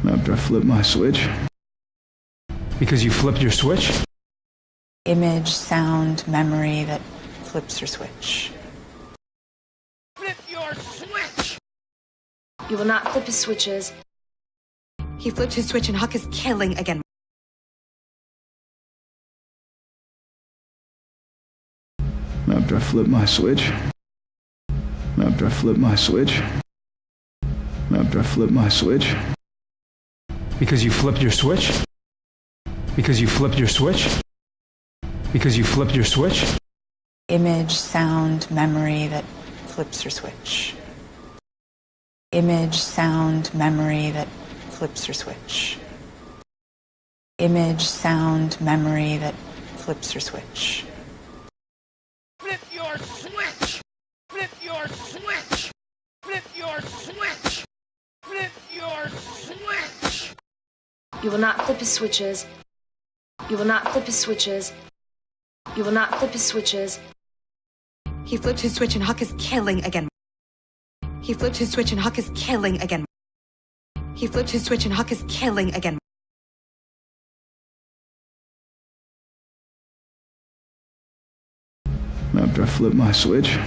After I flip my switch. Because you flipped your switch? Image, sound, memory that flips your switch. Flip your switch! You will not flip his switches. He flipped his switch and Huck is killing again. After I flip my switch. After I flip my switch. After I flip my switch. Because you flipped your switch? Because you flipped your switch? Because you flipped your switch? Image, sound, memory that flips your switch. Image, sound, memory that flips your switch. Image, sound, memory that flips your switch. Flip your switch! Flip your switch! Flip your switch! Flip your switch! You will not flip his switches. You will not flip his switches. You will not flip his switches. He flipped his switch and Huck is killing again. He flipped his switch and Huck is killing again. He flipped his switch and Huck is killing again. After I flip my switch.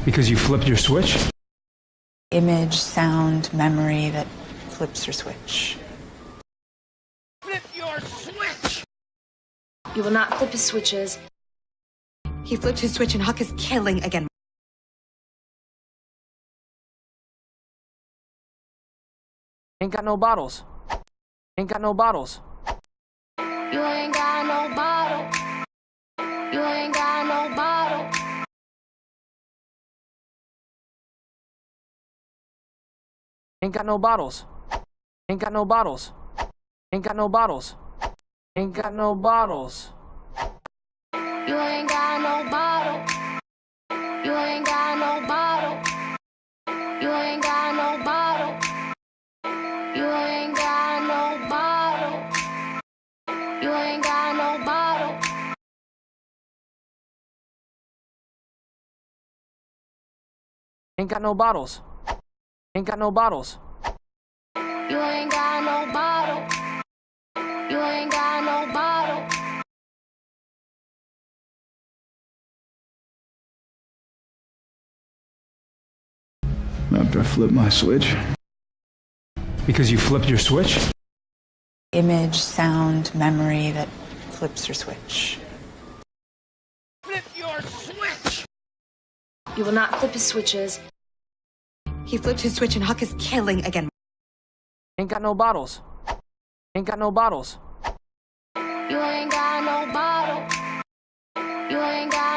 Because you flipped your switch? Image, sound, memory that flips your switch. Flip your switch! You will not flip his switches. He flipped his switch and Huck is killing again. Ain't got no bottles. Ain't got no bottles. You ain't got no bottle. You ain't got no bottle. Ain't got no bottles. Ain't got no bottles. Ain't got no bottles. Ain't got no bottles. You ain't got no bottle. You ain't got no bottle. You ain't got no bottle. You ain't got no bottle. You ain't got no bottle. Ain't got no bottles. Ain't got no bottles. You ain't got no bottle. You ain't got no bottle. After I flip my switch. Because you flipped your switch? Image, sound, memory that flips your switch. Flip your switch! You will not flip his switches. He flipped his switch and Huck is killing again. Ain't got no bottles. Ain't got no bottles. You ain't got no bottle. You ain't got